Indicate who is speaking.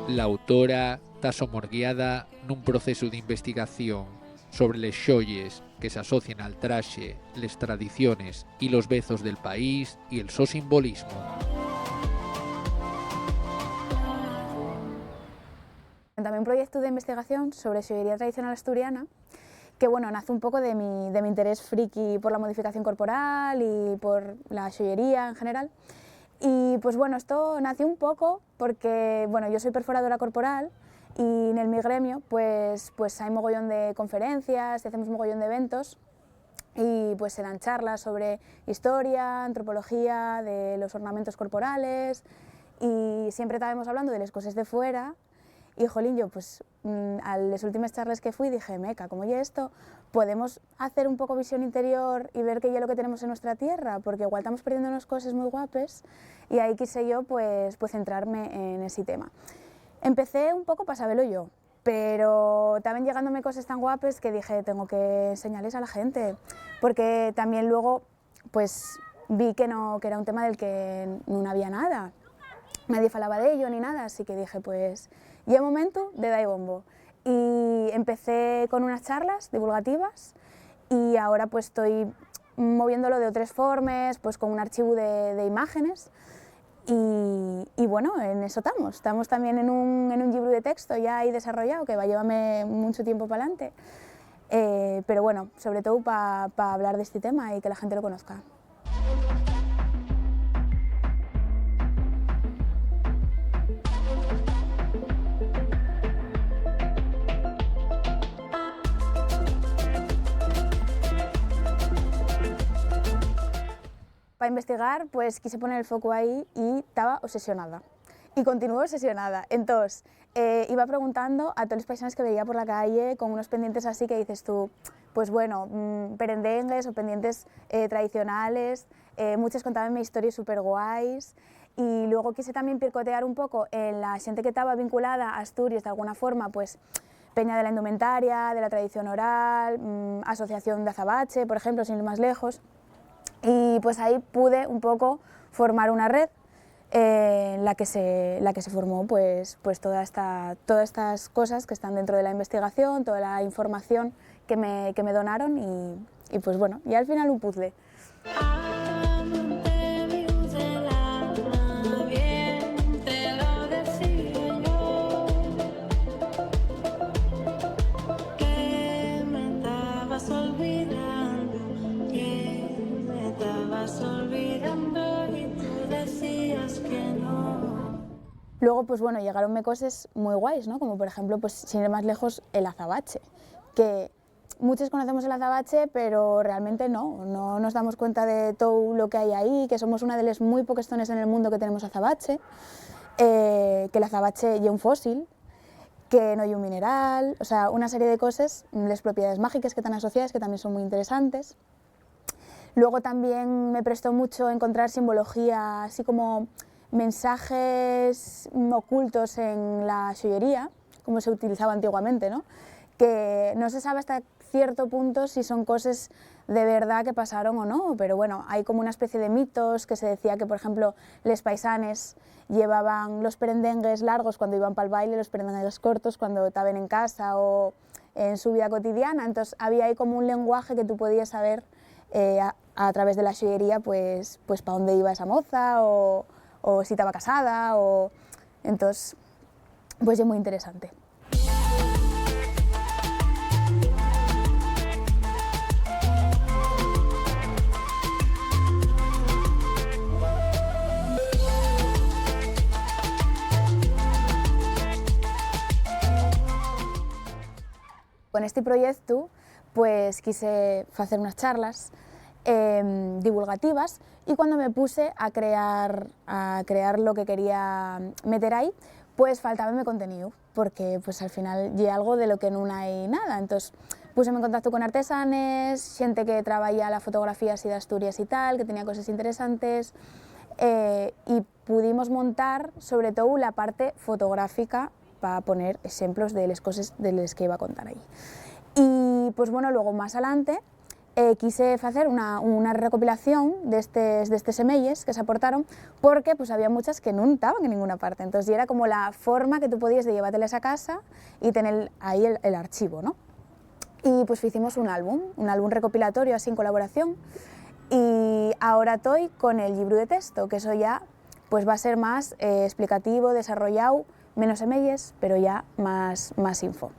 Speaker 1: La autora está somorguiada nun proceso de investigación sobre les xoyes que se asocian al traxe, les tradiciones y los vezos del país y el so simbolismo.
Speaker 2: También un proyecto de investigación sobre xoyería tradicional asturiana que bueno, nace un poco de mi interés friki por la modificación corporal y por la xoyería en general. Y pues bueno, esto nació un poco porque bueno, yo soy perforadora corporal y en mi gremio pues hay mogollón de conferencias y hacemos mogollón de eventos y pues se dan charlas sobre historia, antropología, de los ornamentos corporales y siempre estábamos hablando de las cosas de fuera. Y jolín, yo pues a las últimas charlas que fui dije, meca, como ya esto, podemos hacer un poco visión interior y ver qué es lo que tenemos en nuestra tierra, porque igual estamos perdiendo unas cosas muy guapes y ahí quise yo pues centrarme en ese tema. Empecé un poco para saberlo yo, pero también llegándome cosas tan guapes que dije, tengo que enseñarles a la gente, porque también luego pues vi que era un tema del que no había nada, nadie falaba de ello ni nada, así que dije pues llega momento de dar bombo y empecé con unas charlas divulgativas y ahora pues estoy moviéndolo de otras formas, pues con un archivo de imágenes y bueno, en eso estamos también en un libro de texto ya ahí desarrollado que va a llevarme mucho tiempo para adelante, pero bueno, sobre todo para hablar de este tema y que la gente lo conozca. Para investigar, pues quise poner el foco ahí y estaba obsesionada. Y continúo obsesionada. Entonces, iba preguntando a todos los paisanos que veía por la calle con unos pendientes así que dices tú, pues bueno, perendengues o pendientes tradicionales, muchos contaban historias súper guays. Y luego quise también picotear un poco en la gente que estaba vinculada a Asturias de alguna forma, pues Peña de la Indumentaria, de la tradición oral, Asociación de Azabache, por ejemplo, sin ir más lejos. Y pues ahí pude un poco formar una red en la que se formó pues todas estas cosas que están dentro de la investigación, toda la información que me donaron y pues bueno, y al final un puzzle. Luego, pues bueno, llegaronme cosas muy guays, ¿no? Como por ejemplo, pues sin ir más lejos, el azabache, que muchos conocemos el azabache, pero realmente no nos damos cuenta de todo lo que hay ahí, que somos una de las muy pocas zonas en el mundo que tenemos azabache, que el azabache es un fósil, que no hay un mineral, o sea, una serie de cosas, las propiedades mágicas que están asociadas, que también son muy interesantes. Luego también me prestó mucho encontrar simbología, así como mensajes ocultos en la xoyería, como se utilizaba antiguamente, ¿no? Que no se sabe hasta cierto punto si son cosas de verdad que pasaron o no, pero bueno, hay como una especie de mitos que se decía que, por ejemplo, les paisanes llevaban los perendengues largos cuando iban para el baile, los perendengues cortos cuando estaban en casa o en su vida cotidiana, entonces había ahí como un lenguaje que tú podías saber a través de la xoyería pues para dónde iba esa moza o si estaba casada, entonces pues es muy interesante. Con este proyecto pues quise facer unas charlas divulgativas y cuando me puse a crear lo que quería meter ahí, pues faltábame contenido, porque pues al final lle algo de lo que non hai nada. Entonces puseme en contacto con artesanes, xente que traballa la fotografía así de Asturias y tal, que tenía cosas interesantes, y pudimos montar sobre todo la parte fotográfica para poner exemplos de les coses de les que iba a contar aí. Y pues bueno, luego más adelante quise facer una recopilación destes semelles que se aportaron porque pues había muchas que non estaban en ninguna parte, entonces era como la forma que tú podías de llevártelas a casa y tener ahí el archivo, ¿no? Y pues hicimos un álbum recopilatorio así en colaboración y ahora estoy con el libro de texto, que eso ya pues va a ser más explicativo, desarrollado, menos semelles, pero ya más info.